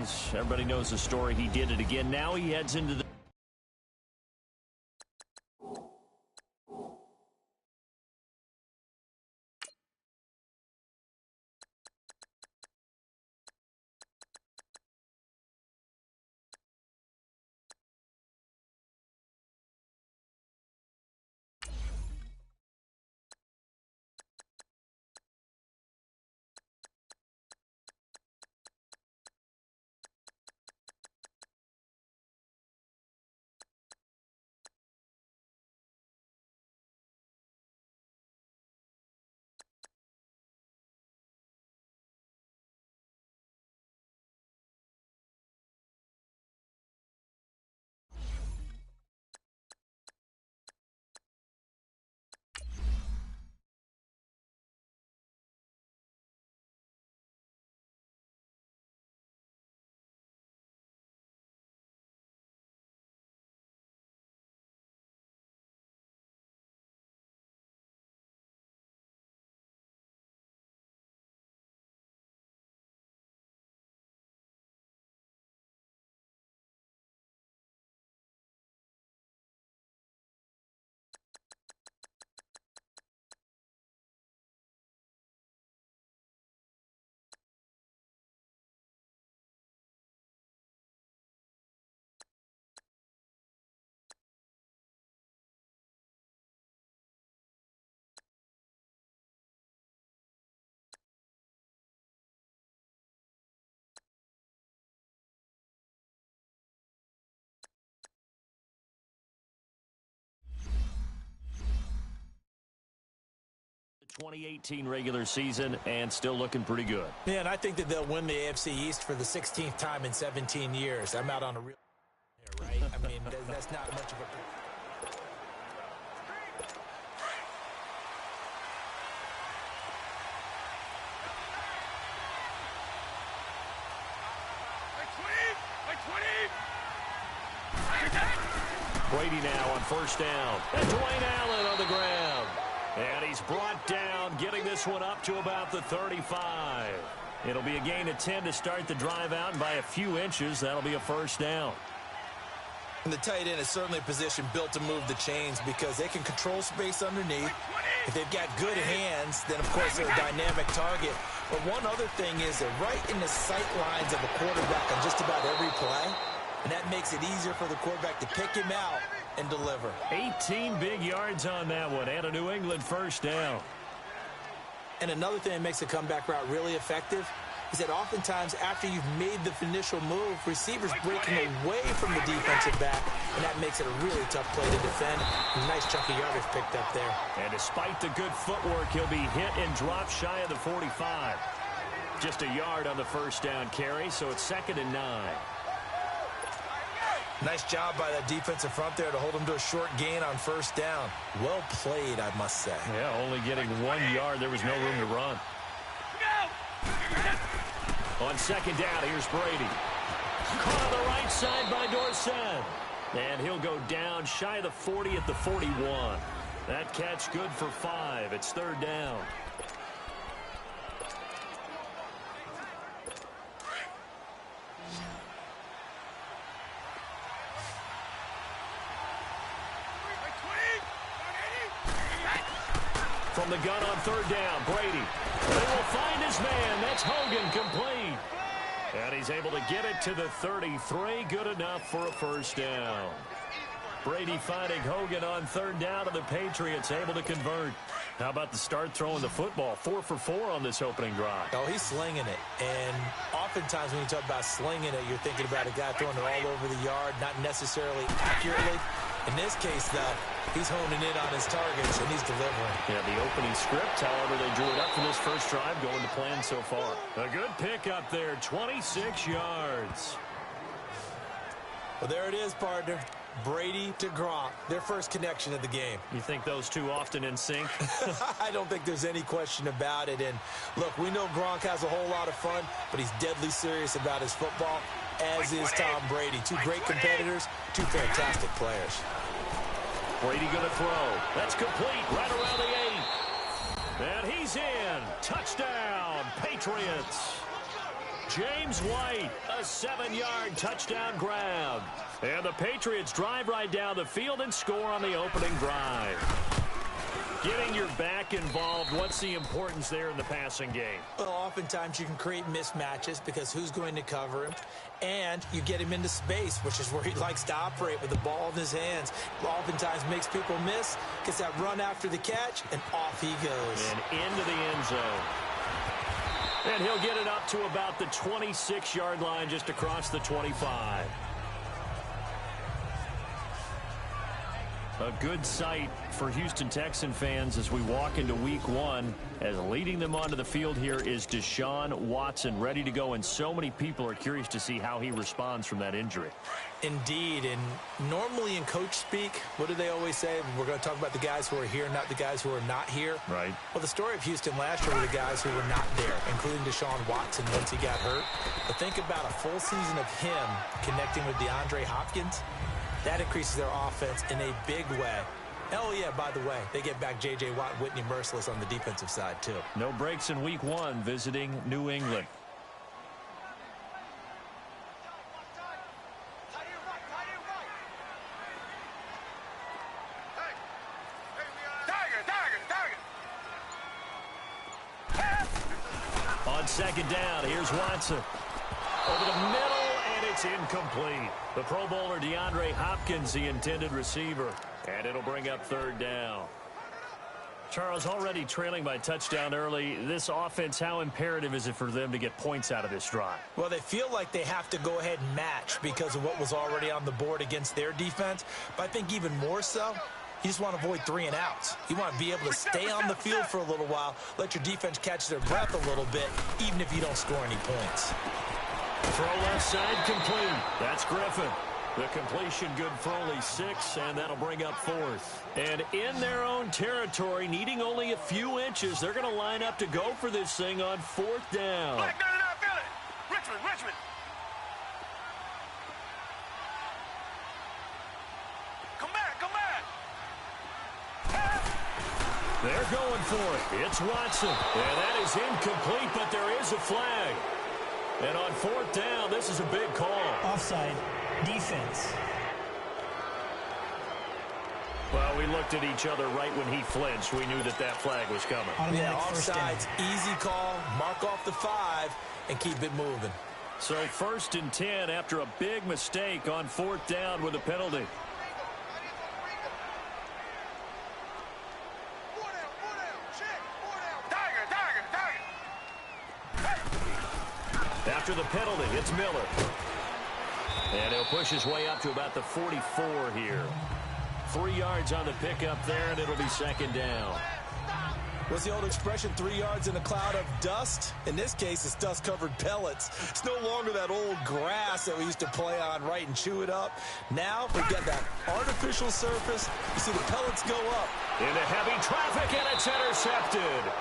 Everybody knows the story. He did it again. Now he heads into the... The 2018 regular season and still looking pretty good. Yeah, and I think that they'll win the AFC East for the 16th time in 17 years. I'm out on a real here, right? I mean, that's not much of a... Brady now on first down. And Dwayne Allen on the ground. And he's brought down, getting this one up to about the 35. It'll be a gain of 10 to start the drive out, and by a few inches, that'll be a first down. And the tight end is certainly a position built to move the chains because they can control space underneath. If they've got good hands, then, of course, they're a dynamic target. But one other thing is they're right in the sight lines of a quarterback on just about every play. And that makes it easier for the quarterback to pick him out and deliver. 18 big yards on that one, and a New England first down. And another thing that makes the comeback route really effective is that oftentimes after you've made the initial move, receivers breaking away from the defensive back, and that makes it a really tough play to defend. A nice chunk of yardage picked up there. And despite the good footwork, he'll be hit and dropped shy of the 45. Just a yard on the first down carry, so it's 2nd and 9. Nice job by that defensive front there to hold him to a short gain on first down. Well played, I must say. Yeah, only getting 1 yard. There was no room to run. On 2nd down, here's Brady. Caught on the right side by Dorsett. And he'll go down shy of the 40 at the 41. That catch good for 5. It's 3rd down. From the gun on 3rd down, Brady. They will find his man. That's Hogan, complete. And he's able to get it to the 33. Good enough for a first down. Brady finding Hogan on 3rd down, and the Patriots able to convert. How about the start throwing the football? 4 for 4 on this opening drive. Oh, he's slinging it. And oftentimes when you talk about slinging it, you're thinking about a guy throwing it all over the yard, not necessarily accurately. In this case, though, he's honing in on his targets, and he's delivering. Yeah, the opening script, however, they drew it up for this first drive, going to plan so far. A good pickup there, 26 yards. Well, there it is, partner. Brady to Gronk, their first connection of the game. You think those two often in sync? I don't think there's any question about it. And, look, we know Gronk has a whole lot of fun, but he's deadly serious about his football, as is Tom Brady. Two great competitors, two fantastic players. Brady going to throw. That's complete right around the 8. And he's in. Touchdown, Patriots. James White, a 7-yard touchdown grab. And the Patriots drive right down the field and score on the opening drive. Getting your back involved, what's the importance there in the passing game? Well, oftentimes you can create mismatches because who's going to cover him? And you get him into space, which is where he likes to operate with the ball in his hands. Oftentimes makes people miss, gets that run after the catch, and off he goes. And into the end zone. And he'll get it up to about the 26-yard line, just across the 25. A good sight for Houston Texan fans as we walk into week one, as leading them onto the field here is Deshaun Watson, ready to go, and so many people are curious to see how he responds from that injury. Indeed, and normally in coach speak, what do they always say? We're going to talk about the guys who are here, not the guys who are not here. Right. Well, the story of Houston last year were the guys who were not there, including Deshaun Watson once he got hurt. But think about a full season of him connecting with DeAndre Hopkins. That increases their offense in a big way. Oh, yeah, by the way, they get back J.J. Watt and Whitney Merciless on the defensive side, too. No breaks in week one visiting New England. On second down, here's Watson. Over the middle, and it's incomplete. The Pro Bowler DeAndre Hopkins, the intended receiver. And it'll bring up third down. Charles, already trailing by touchdown early. This offense, how imperative is it for them to get points out of this drive? Well, they feel like they have to go ahead and match because of what was already on the board against their defense. But I think even more so, you just want to avoid 3 and outs. You want to be able to stay on the field for a little while, let your defense catch their breath a little bit, even if you don't score any points. Throw left side complete. That's Griffin. The completion good for only 6, and that'll bring up fourth. And in their own territory, needing only a few inches, they're going to line up to go for this thing on 4th down. Black, no, feel it. Richmond. Come back. They're going for it. It's Watson. And that is incomplete, but there is a flag. And on 4th down, this is a big call. Offside. Defense. Well, we looked at each other right when he flinched. We knew that flag was coming. Yeah, offsides, easy call, mark off the 5, and keep it moving. So 1st and 10 after a big mistake on 4th down with a penalty. After the penalty, it's Miller. And he'll push his way up to about the 44 here. 3 yards on the pickup there, and it'll be 2nd down. What's the old expression, 3 yards in a cloud of dust? In this case, it's dust-covered pellets. It's no longer that old grass that we used to play on, right, and chew it up. Now we get that artificial surface. You see the pellets go up. Into heavy traffic, and it's intercepted.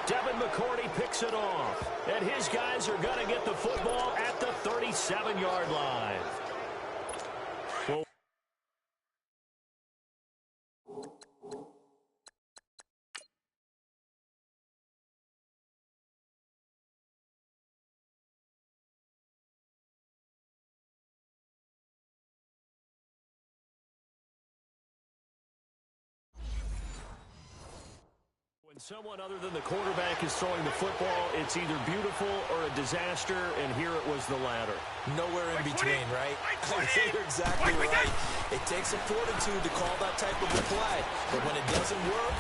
Devin McCourty picks it off. And his guys are going to get the football at the 37-yard line. Well, when someone other than the quarterback is throwing the football, it's either beautiful or a disaster, and here it was the latter. Nowhere in between, right? You're exactly right. It takes a fortitude to call that type of a play, but when it doesn't work,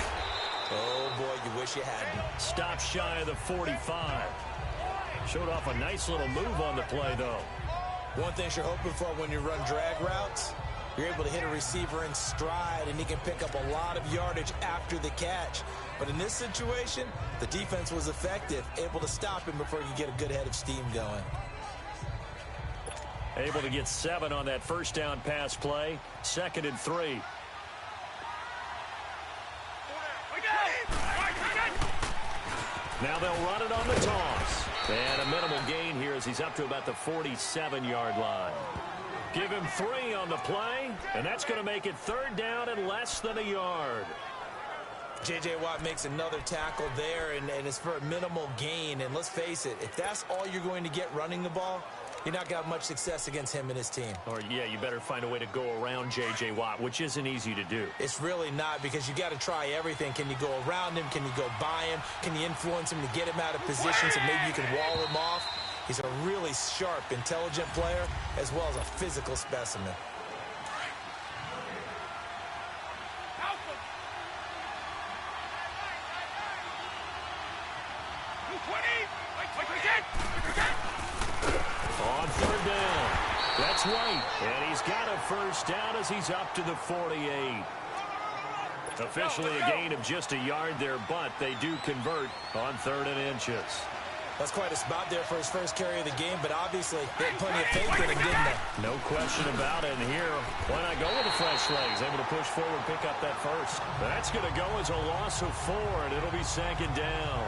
oh boy, you wish you hadn't. Stop shy of the 45. Showed off a nice little move on the play, though. One thing you're hoping for when you run drag routes, you're able to hit a receiver in stride, and he can pick up a lot of yardage after the catch. But in this situation, the defense was effective, able to stop him before he could get a good head of steam going. Able to get 7 on that 1st down pass play. 2nd and 3. Now they'll run it on the toss. And a minimal gain here as he's up to about the 47-yard line. Give him 3 on the play, and that's going to make it 3rd down and less than a yard. J.J. Watt makes another tackle there, and it's for a minimal gain. And let's face it, if that's all you're going to get running the ball, you're not going to have much success against him and his team. Or, yeah, you better find a way to go around J.J. Watt, which isn't easy to do. It's really not, because you got to try everything. Can you go around him? Can you go by him? Can you influence him to get him out of position so maybe you can wall him off? He's a really sharp, intelligent player, as well as a physical specimen. On third down, that's White, and he's got a first down as he's up to the 48. Officially a gain of just a yard there, but they do convert on 3rd and inches. That's quite a spot there for his first carry of the game, but obviously they had plenty of faith in him, didn't they? No question about it. And here, why not go with the fresh legs? Able to push forward, pick up that first. That's going to go as a loss of 4, and it'll be 2nd down.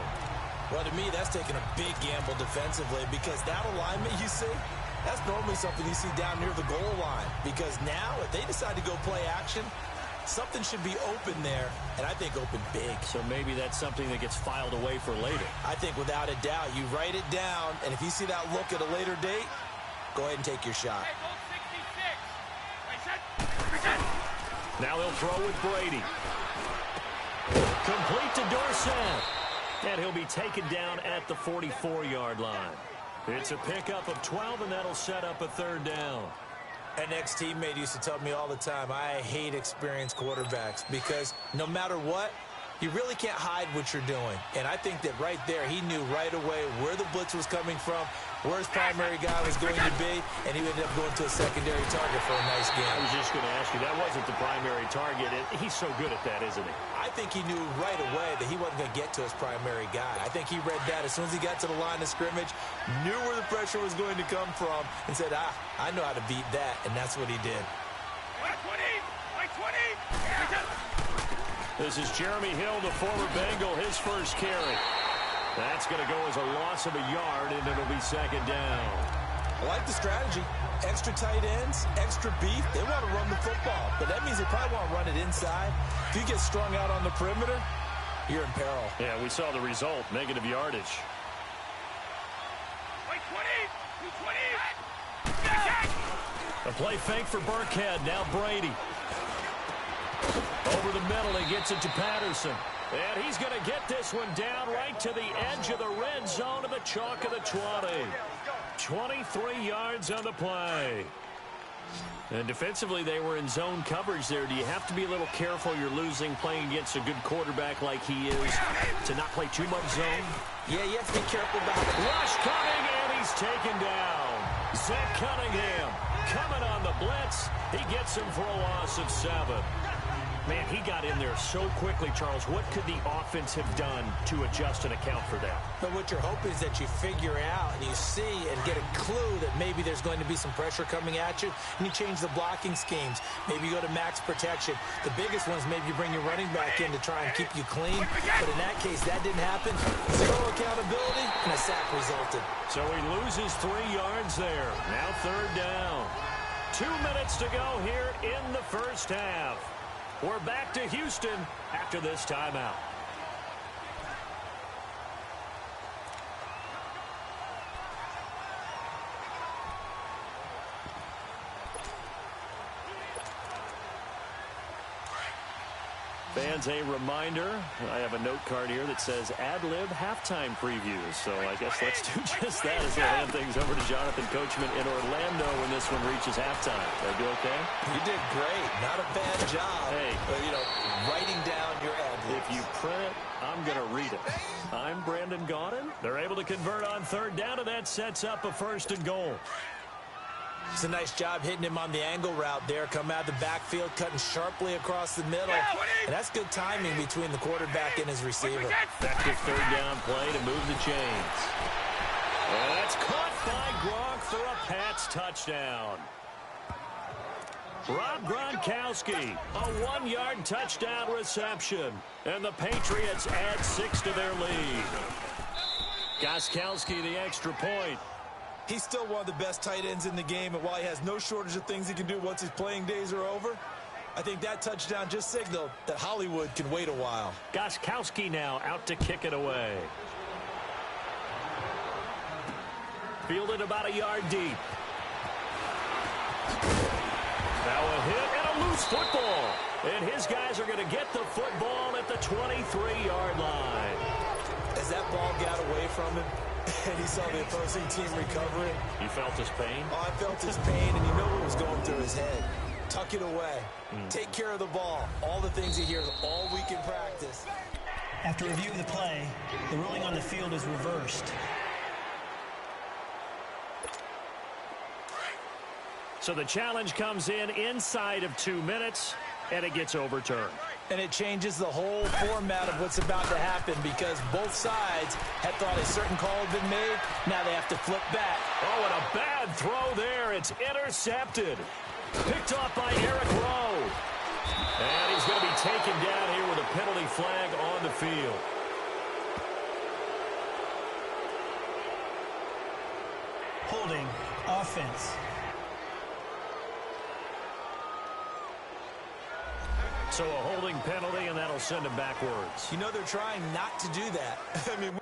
Well, to me, that's taking a big gamble defensively, because that alignment you see, that's normally something you see down near the goal line. Because now, if they decide to go play action, something should be open there, and I think open big. So maybe that's something that gets filed away for later. I think without a doubt, you write it down, and if you see that look at a later date, go ahead and take your shot. Now they'll throw with Brady. Complete to Dorsett. And he'll be taken down at the 44-yard line. It's a pickup of 12, and that'll set up a 3rd down. An ex-teammate used to tell me all the time, I hate experienced quarterbacks, because no matter what, you really can't hide what you're doing. And I think that right there, he knew right away where the blitz was coming from, where his primary guy was going to be, and he ended up going to a secondary target for a nice game. I was just going to ask you, that wasn't the primary target. He's so good at that, isn't he? I think he knew right away that he wasn't going to get to his primary guy. I think he read that as soon as he got to the line of scrimmage, knew where the pressure was going to come from, and said, I know how to beat that, and that's what he did. This is Jeremy Hill, the former Bengal, his first carry. That's going to go as a loss of a yard, and it'll be 2nd down. I like the strategy. Extra tight ends, extra beef. They want to run the football, but that means they probably want to run it inside. If you get strung out on the perimeter, you're in peril. Yeah, we saw the result, negative yardage. A play fake for Burkhead. Now Brady. Over the middle, he gets it to Patterson. And he's going to get this one down right to the edge of the red zone of the chalk of the 20. 23 yards on the play. And defensively, they were in zone coverage there. Do you have to be a little careful? You're losing playing against a good quarterback like he is to not play too much zone? Yeah, you have to be careful about it. Rush coming, and he's taken down. Zach Cunningham coming on the blitz. He gets him for a loss of 7. Man, he got in there so quickly, Charles. What could the offense have done to adjust and account for that? But what you're hoping is that you figure out and you see and get a clue that maybe there's going to be some pressure coming at you, and you change the blocking schemes. Maybe you go to max protection. The biggest one is maybe you bring your running back in to try and keep you clean. But in that case, that didn't happen. Zero accountability, and a sack resulted. So he loses 3 yards there. Now 3rd down. 2 minutes to go here in the first half. We're back to Houston after this timeout. Fans, a reminder, I have a note card here that says ad-lib halftime previews. So I guess let's do just that as we'll hand things over to Jonathan Coachman in Orlando when this one reaches halftime. Did I do okay? You did great. Not a bad job. Hey. Writing down your ad-libs. If you print it, I'm going to read it. I'm Brandon Gaudin. They're able to convert on 3rd down, and that sets up a 1st and goal. It's a nice job hitting him on the angle route there. Come out of the backfield, cutting sharply across the middle. And that's good timing between the quarterback and his receiver. Effective 3rd down play to move the chains. And that's caught by Gronk for a Pats touchdown. Rob Gronkowski, a 1-yard touchdown reception. And the Patriots add 6 to their lead. Gostkowski, the extra point. He's still one of the best tight ends in the game, and while he has no shortage of things he can do once his playing days are over, I think that touchdown just signaled that Hollywood can wait a while. Gostkowski now out to kick it away. Fielded about a yard deep. Now a hit and a loose football. And his guys are going to get the football at the 23-yard line. As that ball got away from him, and he saw the opposing team recover it. You felt his pain? Oh, I felt his pain, and you know what was going through his head. Tuck it away. Take care of the ball. All the things he hears all week in practice. After review of the play, the ruling on the field is reversed. So the challenge comes in inside of 2 minutes, and it gets overturned. And it changes the whole format of what's about to happen because both sides had thought a certain call had been made. Now they have to flip back. Oh, and a bad throw there. It's intercepted. Picked off by Eric Rowe. And he's going to be taken down here with a penalty flag on the field. Holding, offense. So a holding penalty, and that'll send him backwards. You know they're trying not to do that. I mean...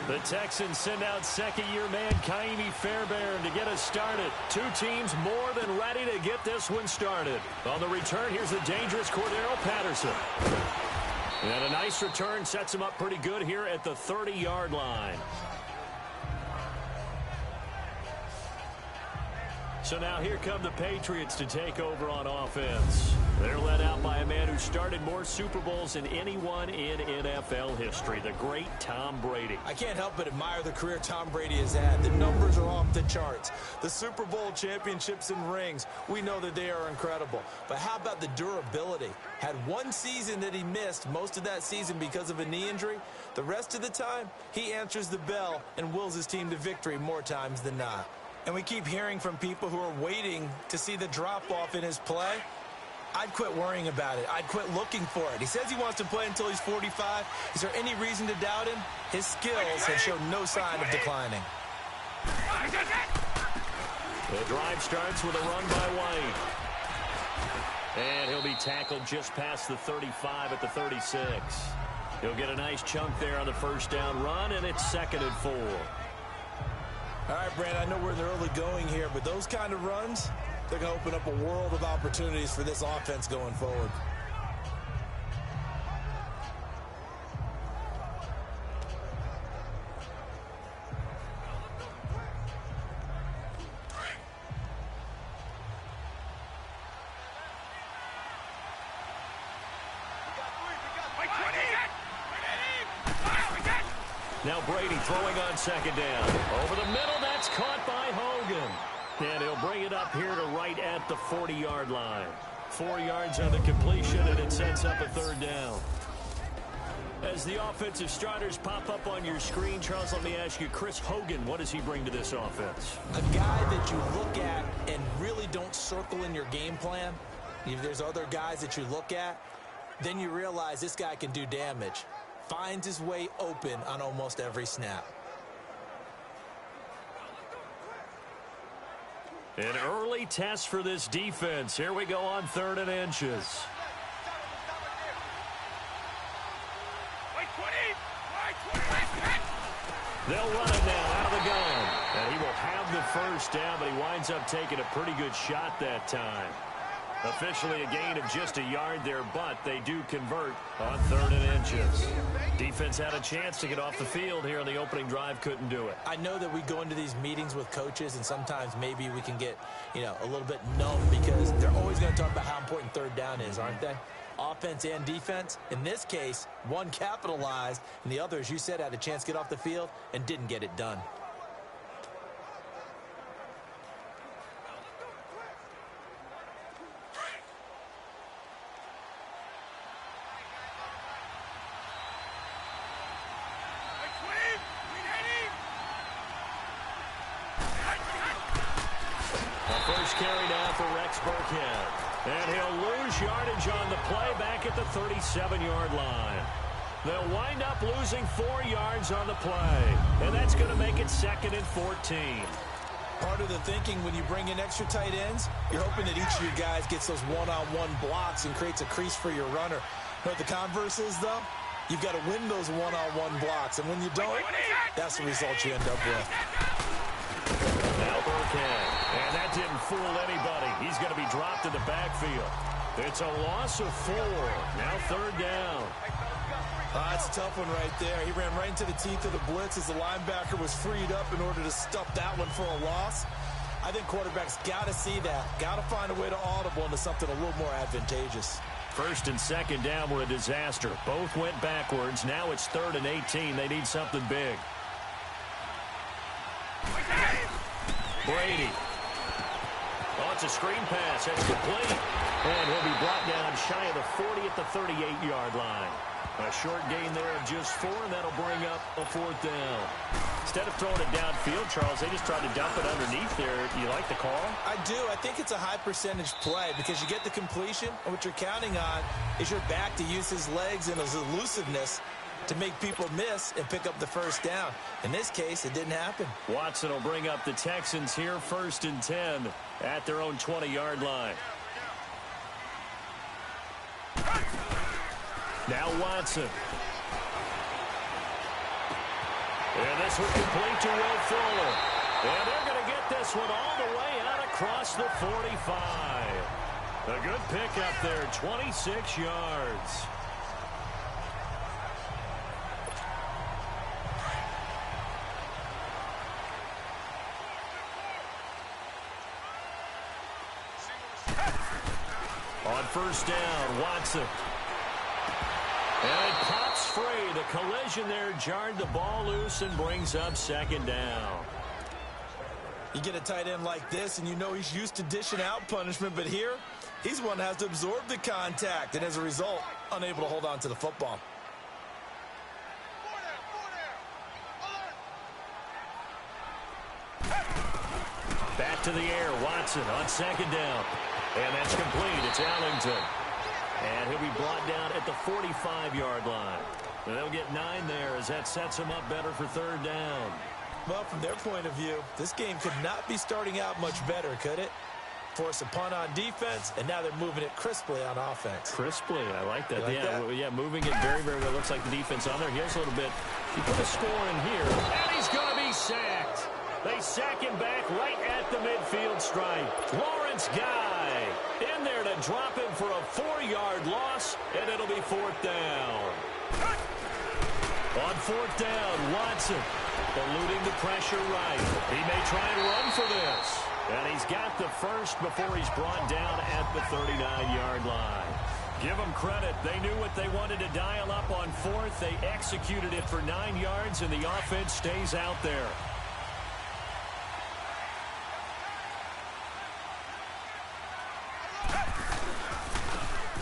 The Texans send out second-year man Kaimi Fairbairn to get us started. Two teams more than ready to get this one started. On the return, here's the dangerous Cordero Patterson. And a nice return sets him up pretty good here at the 30-yard line. So now here come the Patriots to take over on offense. They're led out by a man who started more Super Bowls than anyone in NFL history, the great Tom Brady. I can't help but admire the career Tom Brady has had. The numbers are off the charts. The Super Bowl championships and rings, we know that they are incredible. But how about the durability? Had one season that he missed, most of that season because of a knee injury. The rest of the time, he answers the bell and wills his team to victory more times than not. And we keep hearing from people who are waiting to see the drop-off in his play. I'd quit worrying about it. I'd quit looking for it. He says he wants to play until he's 45. Is there any reason to doubt him? His skills have shown no sign of declining. The drive starts with a run by White. And he'll be tackled just past the 35 at the 36. He'll get a nice chunk there on the first down run, and it's 2nd and 4. All right, Brandon, I know we're in the early going here, but those kind of runs, they're going to open up a world of opportunities for this offense going forward. Now Brady throwing on 2nd down. Over the middle, that's caught by Hogan. And he'll bring it up here to right at the 40-yard line. 4 yards on the completion, and it sets up a 3rd down. As the offensive starters pop up on your screen, Charles, let me ask you, Chris Hogan, what does he bring to this offense? A guy that you look at and really don't circle in your game plan. If there's other guys that you look at, then you realize this guy can do damage. Finds his way open on almost every snap. An early test for this defense. Here we go on 3rd and inches. They'll run it now out of the gun. And he will have the first down, but he winds up taking a pretty good shot that time. Officially a gain of just a yard there, but they do convert on 3rd and inches. Defense had a chance to get off the field here on the opening drive, couldn't do it. I know that we go into these meetings with coaches, and sometimes maybe we can get, a little bit numb because they're always going to talk about how important 3rd down is, aren't they? Offense and defense. In this case, one capitalized, and the other, as you said, had a chance to get off the field and didn't get it done. Carry now for Rex Burkhead. And he'll lose yardage on the play back at the 37-yard line. They'll wind up losing 4 yards on the play. And that's going to make it 2nd and 14. Part of the thinking when you bring in extra tight ends, you're hoping that each of your guys gets those one-on-one blocks and creates a crease for your runner. But the converse is, though, you've got to win those one-on-one blocks. And when you don't, that's the result you end up with. Now Burkhead. And that didn't fool anybody. He's going to be dropped in the backfield. It's a loss of 4. Now 3rd down. That's a tough one right there. He ran right into the teeth of the blitz as the linebacker was freed up in order to stuff that one for a loss. I think quarterbacks got to see that. Got to find a way to audible into something a little more advantageous. 1st and 2nd down were a disaster. Both went backwards. Now it's 3rd and 18. They need something big. Brady. Oh, it's a screen pass. That's complete. And he'll be brought down shy of the 40 at the 38-yard line. A short gain there of just 4, and that'll bring up a 4th down. Instead of throwing it downfield, Charles, they just tried to dump it underneath there. Do you like the call? I do. I think it's a high-percentage play because you get the completion, and what you're counting on is your back to use his legs and his elusiveness to make people miss and pick up the 1st down. In this case, it didn't happen. Watson will bring up the Texans here 1st and 10 at their own 20-yard line. Now Watson. And this will complete to Will Fuller. And they're going to get this one all the way out across the 45. A good pickup there, 26 yards. On 1st down, Watson. And it pops free. The collision there jarred the ball loose and brings up 2nd down. You get a tight end like this, and you know he's used to dishing out punishment, but here, he's one that has to absorb the contact, and as a result, unable to hold on to the football. Back to the air, Watson on 2nd down. And that's complete. It's Allington. And he'll be brought down at the 45-yard line. And they'll get 9 there as that sets him up better for 3rd down. Well, from their point of view, this game could not be starting out much better, could it? Force a punt on defense, and now they're moving it crisply on offense. Crisply, I like that. Like that? Yeah, moving it very, very well. Looks like the defense on their heels a little bit. He put a score in here, and he's going to be sacked. They sack him back right at the midfield stripe. Lawrence Guy in there to drop him for a 4-yard loss, and it'll be 4th down. On 4th down, Watson eluding the pressure right. He may try and run for this. And he's got the 1st before he's brought down at the 39-yard line. Give them credit. They knew what they wanted to dial up on 4th. They executed it for 9 yards, and the offense stays out there.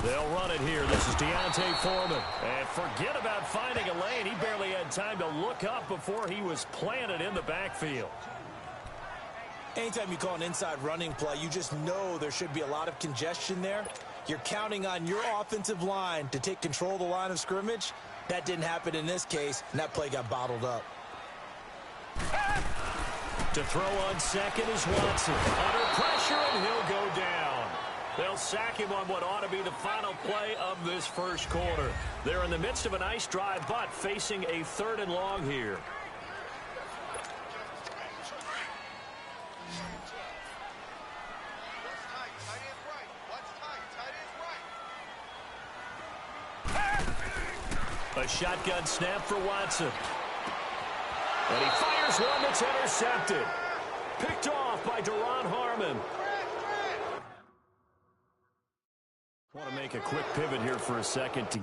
They'll run it here. This is Deontay Foreman. And forget about finding a lane. He barely had time to look up before he was planted in the backfield. Anytime you call an inside running play, you just know there should be a lot of congestion there. You're counting on your offensive line to take control of the line of scrimmage. That didn't happen in this case, and that play got bottled up. To throw on 2nd is Watson. Under pressure, and he'll go down. They'll sack him on what ought to be the final play of this 1st quarter. They're in the midst of a nice drive, but facing a 3rd and long here. A shotgun snap for Watson. And he fires one that's intercepted. Picked off by Deron Harmon. I want to make a quick pivot here for a second to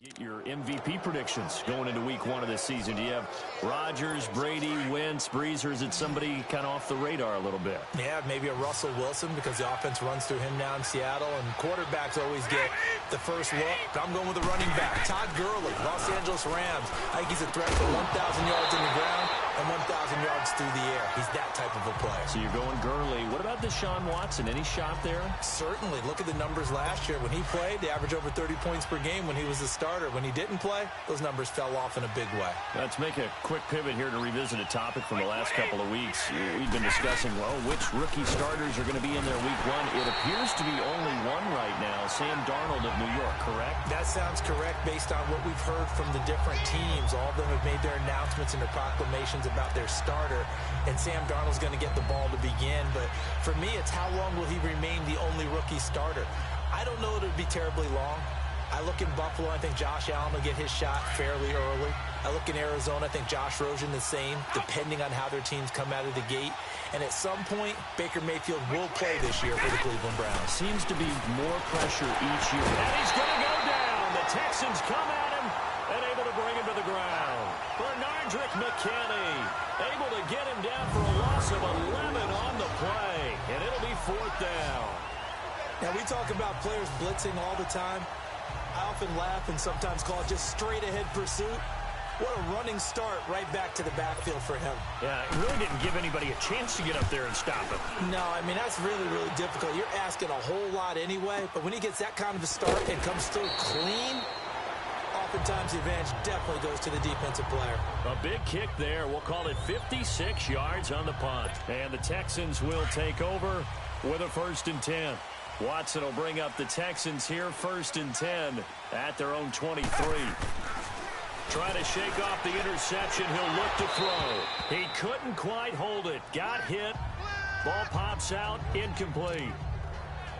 get your MVP predictions going into week 1 of this season. Do you have Rodgers, Brady, Wentz, Brees, or is it somebody kind of off the radar a little bit? Yeah, maybe a Russell Wilson because the offense runs through him now in Seattle, and quarterbacks always get the first look. I'm going with a running back, Todd Gurley, Los Angeles Rams. I think he's a threat for 1,000 yards in the ground and 1,000 yards through the air. He's that type of a player. So you're going Gurley. What about Deshaun Watson? Any shot there? Certainly. Look at the numbers last year. When he played, they averaged over 30 points per game when he was the starter. When he didn't play, those numbers fell off in a big way. Let's make a quick pivot here to revisit a topic from the last couple of weeks. We've been discussing, well, which rookie starters are going to be in there week 1. It appears to be only one right now, Sam Darnold of New York, correct? That sounds correct based on what we've heard from the different teams. All of them have made their announcements and their proclamations about their starter, and Sam Darnold's going to get the ball to begin. But for me, it's how long will he remain the only rookie starter? I don't know that it would be terribly long. I look in Buffalo, I think Josh Allen will get his shot fairly early. I look in Arizona, I think Josh Rosen the same, depending on how their teams come out of the gate. And at some point, Baker Mayfield will play this year for the Cleveland Browns. Seems to be more pressure each year. And he's going to go down. The Texans come at him and able to bring him to the ground. Bernardrick McKinney able to get him down for a loss of 11 on the play. And it'll be 4th down. Now, we talk about players blitzing all the time. I often laugh and sometimes call it just straight-ahead pursuit. What a running start right back to the backfield for him. Yeah, it really didn't give anybody a chance to get up there and stop him. No, I mean, that's really, really difficult. You're asking a whole lot anyway, but when he gets that kind of a start and comes through clean, oftentimes the advantage definitely goes to the defensive player. A big kick there. We'll call it 56 yards on the punt. And the Texans will take over with a 1st and 10. Watson will bring up the Texans here, 1st and 10 at their own 23. Trying to shake off the interception. He'll look to throw. He couldn't quite hold it. Got hit. Ball pops out. Incomplete.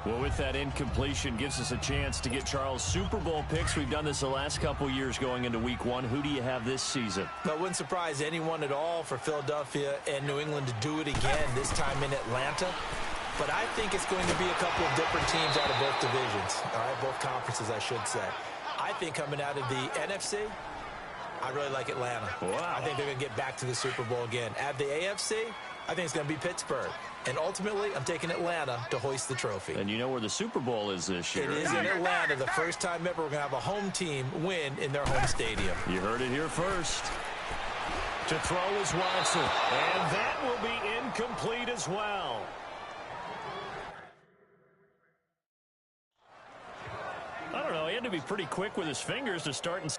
Well, with that incompletion, gives us a chance to get Charles Super Bowl picks. We've done this the last couple years going into week 1. Who do you have this season? That wouldn't surprise anyone at all for Philadelphia and New England to do it again, this time in Atlanta. But I think it's going to be a couple of different teams out of both divisions. All right, both conferences, I should say. I think coming out of the NFC, I really like Atlanta. Wow. I think they're going to get back to the Super Bowl again. At the AFC, I think it's going to be Pittsburgh. And ultimately, I'm taking Atlanta to hoist the trophy. And you know where the Super Bowl is this year. It is in Atlanta. The first time ever we're going to have a home team win in their home stadium. You heard it here first. To throw is Watson. And that will be incomplete as well. I don't know. He had to be pretty quick with his fingers to start and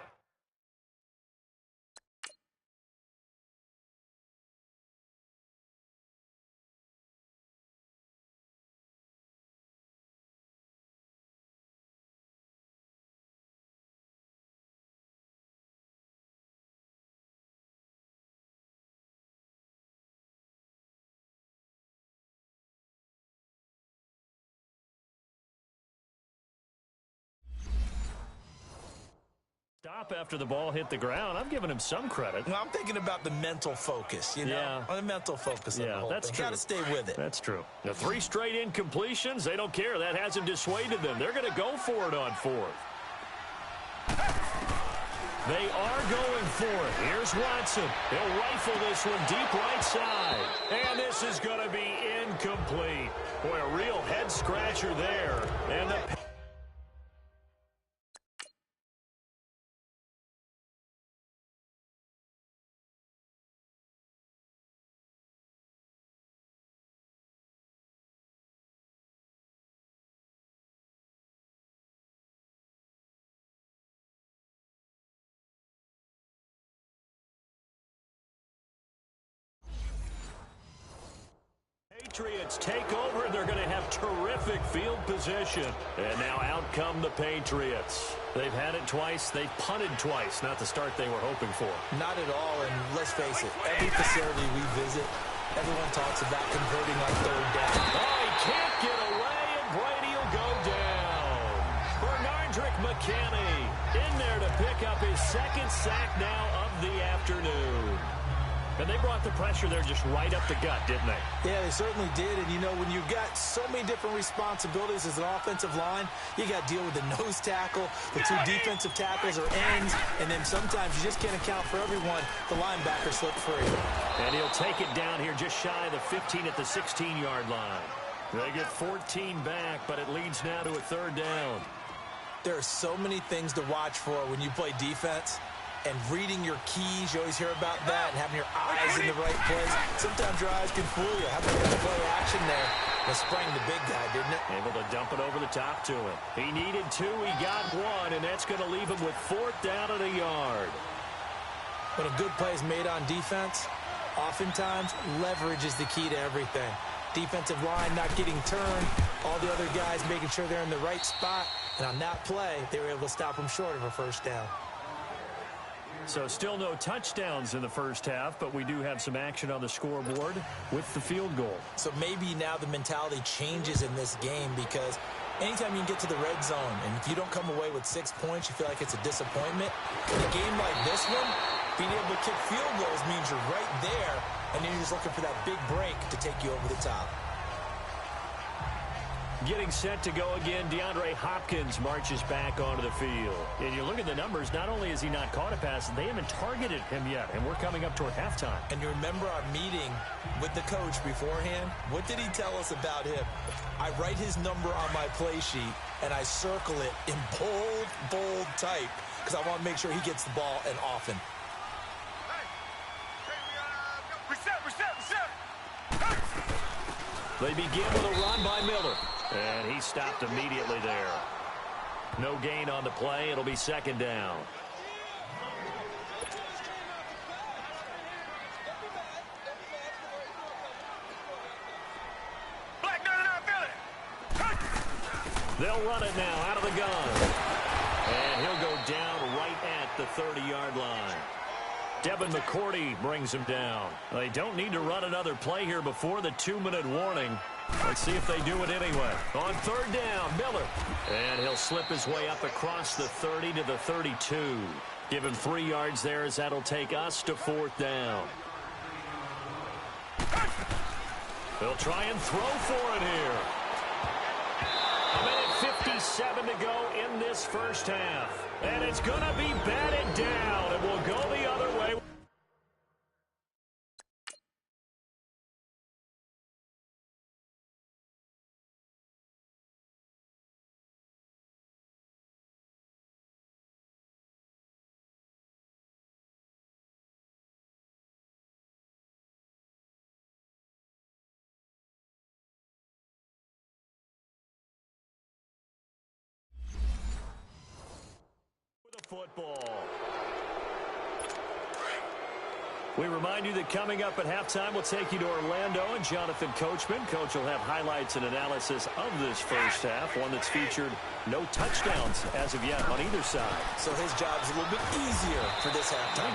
stop after the ball hit the ground. I'm giving him some credit. Well, I'm thinking about the mental focus, you know? Yeah. The mental focus of the whole that's thing. true. Got to stay with it. That's true. The 3 straight incompletions, they don't care. That hasn't dissuaded them. They're going to go for it on 4th. They are going for it. Here's Watson. He'll rifle this one deep right side. And this is going to be incomplete. Boy, a real head-scratcher there. And the Patriots take over, and they're going to have terrific field position. And now out come the Patriots. They've had it twice. They've punted twice. Not the start they were hoping for. Not at all, and let's face it, every facility we visit, everyone talks about converting on third down. Oh, he can't get away, and Brady will go down. Bernardrick McKinney in there to pick up his second sack now of the afternoon. And they brought the pressure there just right up the gut, didn't they? Yeah, they certainly did. And, you know, when you've got so many different responsibilities as an offensive line, you got to deal with the nose tackle, the two defensive tackles or ends, and then sometimes you just can't account for everyone. The linebacker slipped free. And he'll take it down here just shy of the 15 at the 16-yard line. They get 14 back, but it leads now to a third down. There are so many things to watch for when you play defense. And reading your keys, you always hear about that, and having your eyes in the right place. Sometimes your eyes can fool you. How about the play action there? That sprang the big guy, didn't it? Able to dump it over the top to him. He needed two, he got one, and that's going to leave him with fourth down at a yard. When a good play is made on defense, oftentimes leverage is the key to everything. Defensive line not getting turned, all the other guys making sure they're in the right spot, and on that play, they were able to stop him short of a first down. So still no touchdowns in the first half, but we do have some action on the scoreboard with the field goal. So maybe now the mentality changes in this game, because anytime you can get to the red zone, and if you don't come away with 6 points, you feel like it's a disappointment. In a game like this one, being able to kick field goals means you're right there, and then you're just looking for that big break to take you over the top. Getting set to go again, DeAndre Hopkins marches back onto the field. And you look at the numbers, not only has he not caught a pass, they haven't targeted him yet, and we're coming up toward halftime. And you remember our meeting with the coach beforehand? What did he tell us about him? I write his number on my play sheet, and I circle it in bold type, because I want to make sure he gets the ball and often. They begin with a run by Miller. And he stopped immediately there. No gain on the play. It'll be second down. They'll run it now out of the gun. And he'll go down right at the 30-yard line. Devin McCourty brings him down. They don't need to run another play here before the 2-minute warning. Let's see if they do it anyway. On third down, Miller. And he'll slip his way up across the 30 to the 32. Give him 3 yards there, as that'll take us to fourth down. They'll try and throw for it here. A minute 57 to go in this first half. And it's going to be batted down. It will go the other way. Football. We remind you that coming up at halftime, we'll take you to Orlando and Jonathan Coachman. Coach will have highlights and analysis of this first half, one that's featured no touchdowns as of yet on either side. So his job's a little bit easier for this halftime.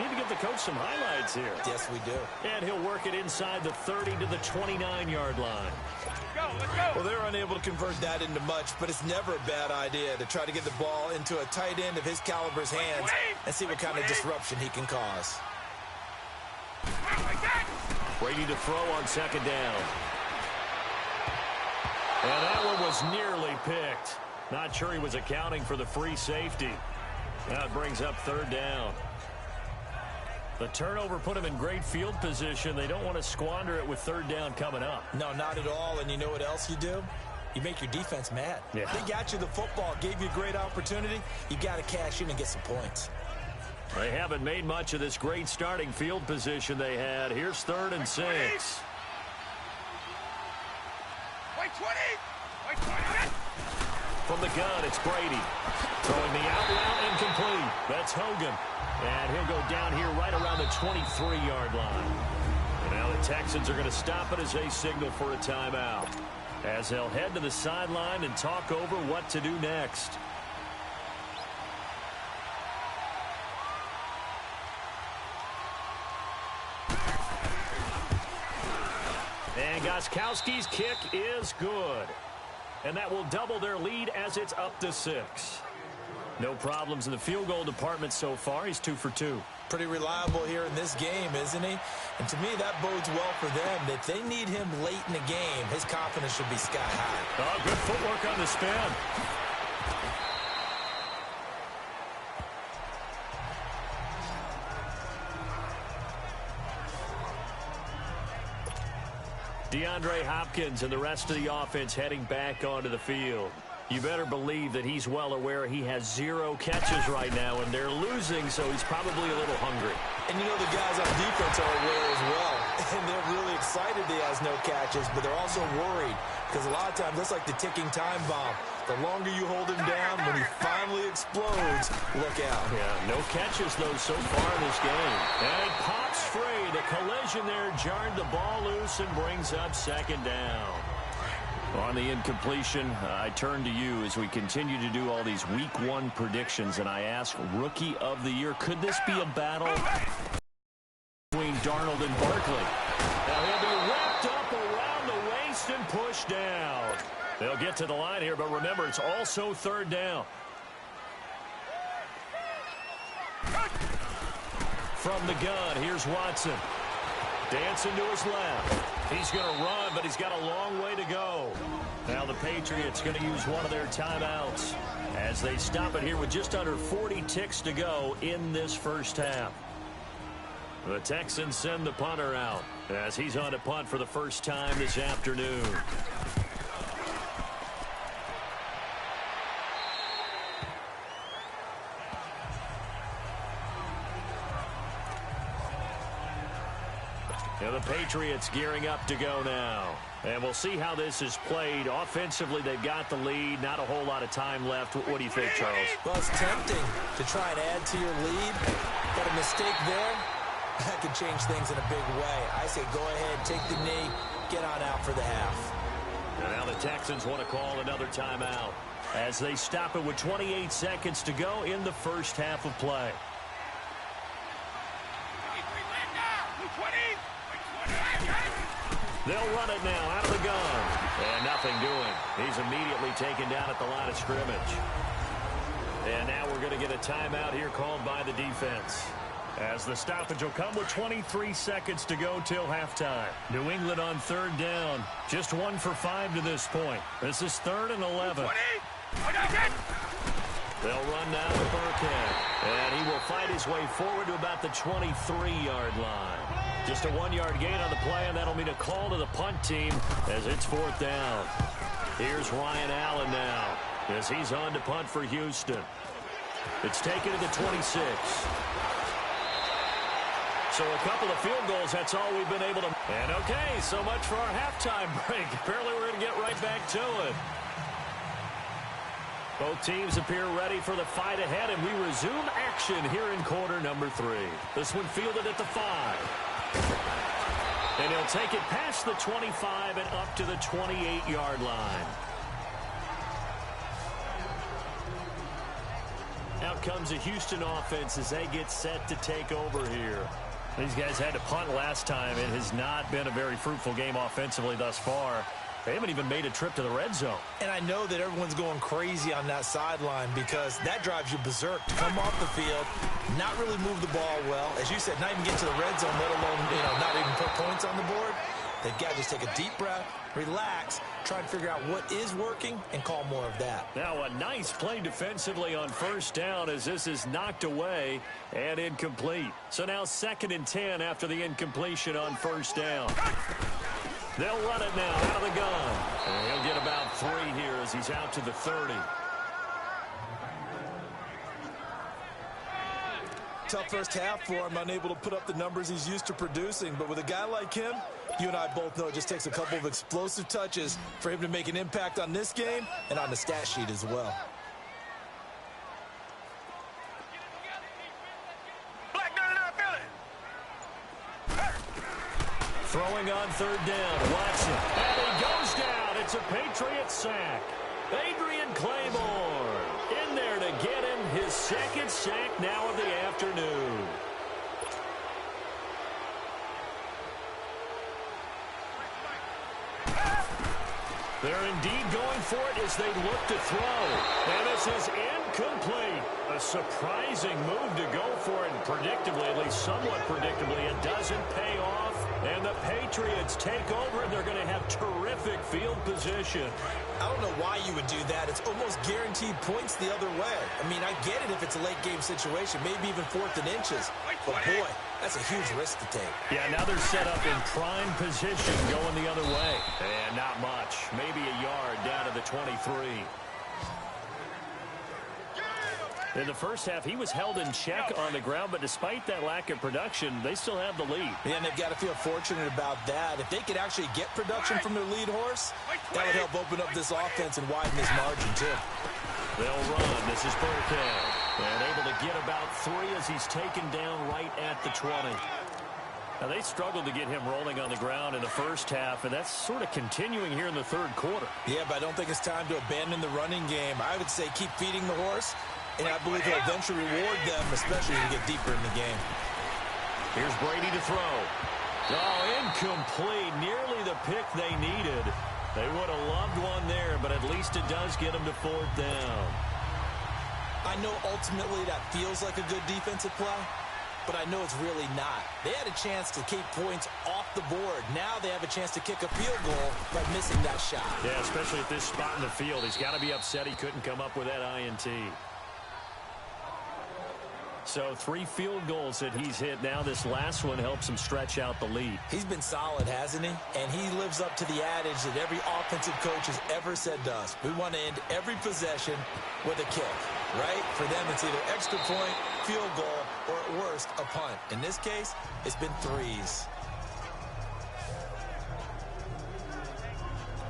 Need to give the coach some highlights here. Yes, we do. And he'll work it inside the 30 to the 29-yard line. Let's go. Well, they're unable to convert that into much, but it's never a bad idea to try to get the ball into a tight end of his caliber's hands and see what kind of disruption he can cause. Brady to throw on second down. And that one was nearly picked. Not sure he was accounting for the free safety. Now it brings up third down. The turnover put him in great field position. They don't want to squander it with third down coming up. No, not at all. And you know what else you do? You make your defense mad. Yeah. They got you the football, gave you a great opportunity. You got to cash in and get some points. They haven't made much of this great starting field position they had. Here's 3rd and 6. Wait, 20. Wait, 20. From the gun, it's Brady. Throwing the out route incomplete. That's Hogan. And he'll go down here right around the 23-yard line. And now Texans are going to stop it as they signal for a timeout, as they'll head to the sideline and talk over what to do next. And Gostkowski's kick is good. And that will double their lead as it's up to 6. No problems in the field goal department so far. He's 2 for 2. Pretty reliable here in this game, isn't he? And to me, that bodes well for them. If they need him late in the game, his confidence should be sky high. Oh, good footwork on the spin. DeAndre Hopkins and the rest of the offense heading back onto the field. You better believe that he's well aware he has 0 catches right now, and they're losing, so he's probably a little hungry. And you know the guys on defense are aware as well. And they're really excited he has no catches, but they're also worried because a lot of times that's like the ticking time bomb. The longer you hold him down, when he finally explodes, look out. Yeah, no catches, though, so far in this game. And it pops free. The collision there jarred the ball loose and brings up 2nd down. On the incompletion, I turn to you as we continue to do all these Week 1 predictions, and I ask Rookie of the Year, could this be a battle between Darnold and Barkley? Now he'll be wrapped up around the waist and pushed down. They'll get to the line here, but remember, it's also 3rd down. From the gun, here's Watson. Dancing to his left. He's going to run, but he's got a long way to go. Now the Patriots going to use one of their timeouts as they stop it here with just under 40 ticks to go in this first half. The Texans send the punter out as he's on to punt for the first time this afternoon. Now the Patriots gearing up to go now. And we'll see how this is played. Offensively, they've got the lead. Not a whole lot of time left. What do you think, Charles? Well, it's tempting to try and add to your lead, but a mistake there, that could change things in a big way. I say go ahead, take the knee, get on out for the half. And now the Texans want to call another timeout as they stop it with 28 seconds to go in the first half of play. They'll run it now out of the gun. And nothing doing. He's immediately taken down at the line of scrimmage. And now we're going to get a timeout here called by the defense, as the stoppage will come with 23 seconds to go till halftime. New England on 3rd down. Just 1 for 5 to this point. This is 3rd and 11. They'll run now with Burkhead. And he will fight his way forward to about the 23-yard line. Just a 1-yard gain on the play, and that'll mean a call to the punt team as it's 4th down. Here's Ryan Allen now as he's on to punt for Houston. It's taken to the 26. So a couple of field goals, that's all we've been able to. And okay, so much for our halftime break. Apparently we're going to get right back to it. Both teams appear ready for the fight ahead, and we resume action here in quarter number 3. This one fielded at the 5. And he'll take it past the 25 and up to the 28-yard line. Out comes the Houston offense as they get set to take over here. These guys had to punt last time. It has not been a very fruitful game offensively thus far. They haven't even made a trip to the red zone. And I know that everyone's going crazy on that sideline because that drives you berserk to come off the field, not really move the ball well. As you said, not even get to the red zone, let alone, not even put points on the board. They've got to just take a deep breath, relax, try to figure out what is working, and call more of that. Now a nice play defensively on 1st down as this is knocked away and incomplete. So now 2nd and 10 after the incompletion on 1st down. They'll run it now out of the gun. And he'll get about 3 here as he's out to the 30. Tough first half for him, unable to put up the numbers he's used to producing. But with a guy like him, you and I both know it just takes a couple of explosive touches for him to make an impact on this game and on the stat sheet as well. Throwing on third down. Watson. And he goes down. It's a Patriot sack. Adrian Claymore in there to get him his second sack now of the afternoon. They're indeed going for it as they look to throw. And this is incomplete. A surprising move to go for it. And predictably, at least somewhat predictably, it doesn't pay off. And the Patriots take over. They're going to have terrific field position. I don't know why you would do that. It's almost guaranteed points the other way. I mean, I get it if it's a late game situation, maybe even 4th and inches. But boy, that's a huge risk to take. Yeah, now they're set up in prime position going the other way. And not much. Maybe a yard down to the 23. In the first half, he was held in check on the ground, but despite that lack of production, they still have the lead. Yeah, and they've got to feel fortunate about that. If they could actually get production from their lead horse, that would help open up this offense and widen this margin, too. They'll run. This is Burkhead. And able to get about 3 as he's taken down right at the 20. Now, they struggled to get him rolling on the ground in the first half, and that's sort of continuing here in the third quarter. Yeah, but I don't think it's time to abandon the running game. I would say keep feeding the horse, and I believe he'll eventually reward them, especially as we get deeper in the game. Here's Brady to throw. Oh, incomplete. Nearly the pick they needed. They would have loved one there, but at least it does get them to 4th down. I know ultimately that feels like a good defensive play, but I know it's really not. They had a chance to keep points off the board. Now they have a chance to kick a field goal by missing that shot. Yeah, especially at this spot in the field. He's got to be upset he couldn't come up with that INT. So 3 field goals that he's hit. Now this last one helps him stretch out the lead. He's been solid, hasn't he? And he lives up to the adage that every offensive coach has ever said to us. We want to end every possession with a kick, right? For them, it's either extra point, field goal, or at worst, a punt. In this case, it's been 3s.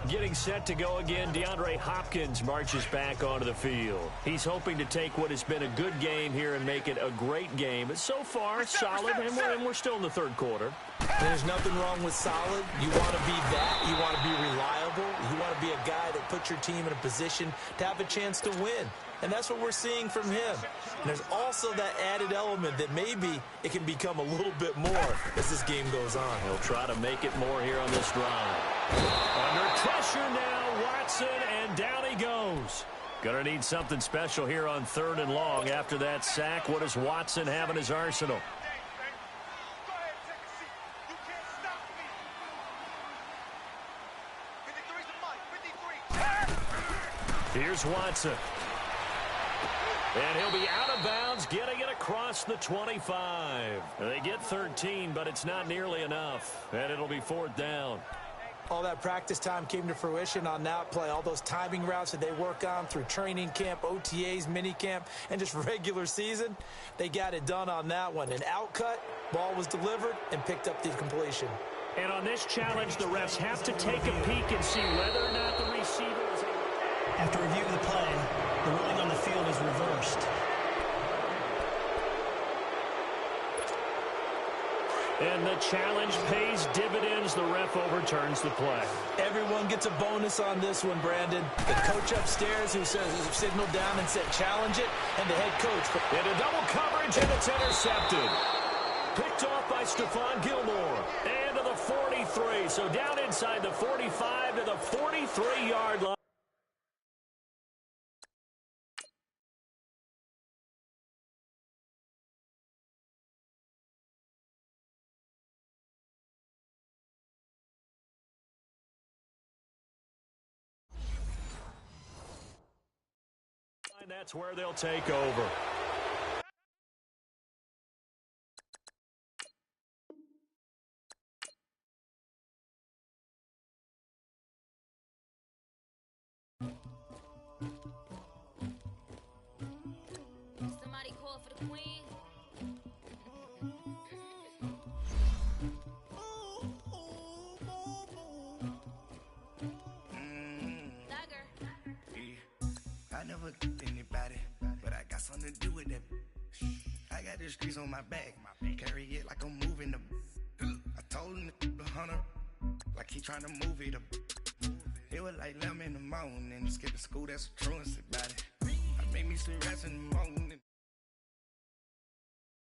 Getting set to go again, DeAndre Hopkins marches back onto the field. He's hoping to take what has been a good game here and make it a great game. But so far, solid, and we're still in the third quarter. There's nothing wrong with solid. You want to be that. You want to be reliable. You want to be a guy that puts your team in a position to have a chance to win. And that's what we're seeing from him. And there's also that added element that maybe it can become a little bit more as this game goes on. He'll try to make it more here on this drive. Under pressure now, Watson, and down he goes. Gonna need something special here on 3rd and long after that sack. What does Watson have in his arsenal? Here's Watson. And he'll be out of bounds, getting it across the 25. They get 13, but it's not nearly enough. And it'll be 4th down. All that practice time came to fruition on that play. All those timing routes that they work on through training camp, OTAs, minicamp, and just regular season, they got it done on that one. An outcut, ball was delivered, and picked up the completion. And on this challenge, the refs have to take a peek and see whether or not the receiver is able. After reviewing the play, the ruling on the field is reversed. And the challenge pays dividends. The ref overturns the play. Everyone gets a bonus on this one, Brandon. The coach upstairs who signaled down and said challenge it, and the head coach. Into double coverage, and it's intercepted. Picked off by Stephon Gilmore. And to the 43. So down inside the 45 to the 43-yard line. That's where they'll take over. Somebody call for the queen. I never anybody, but I got something to do with that. I got the streets on my back, carry it like I'm moving the. I told him the 100, trying to move it up. It was like 11 in the morning, skipping school, that's a truancy about it. I made me some rest in the morning.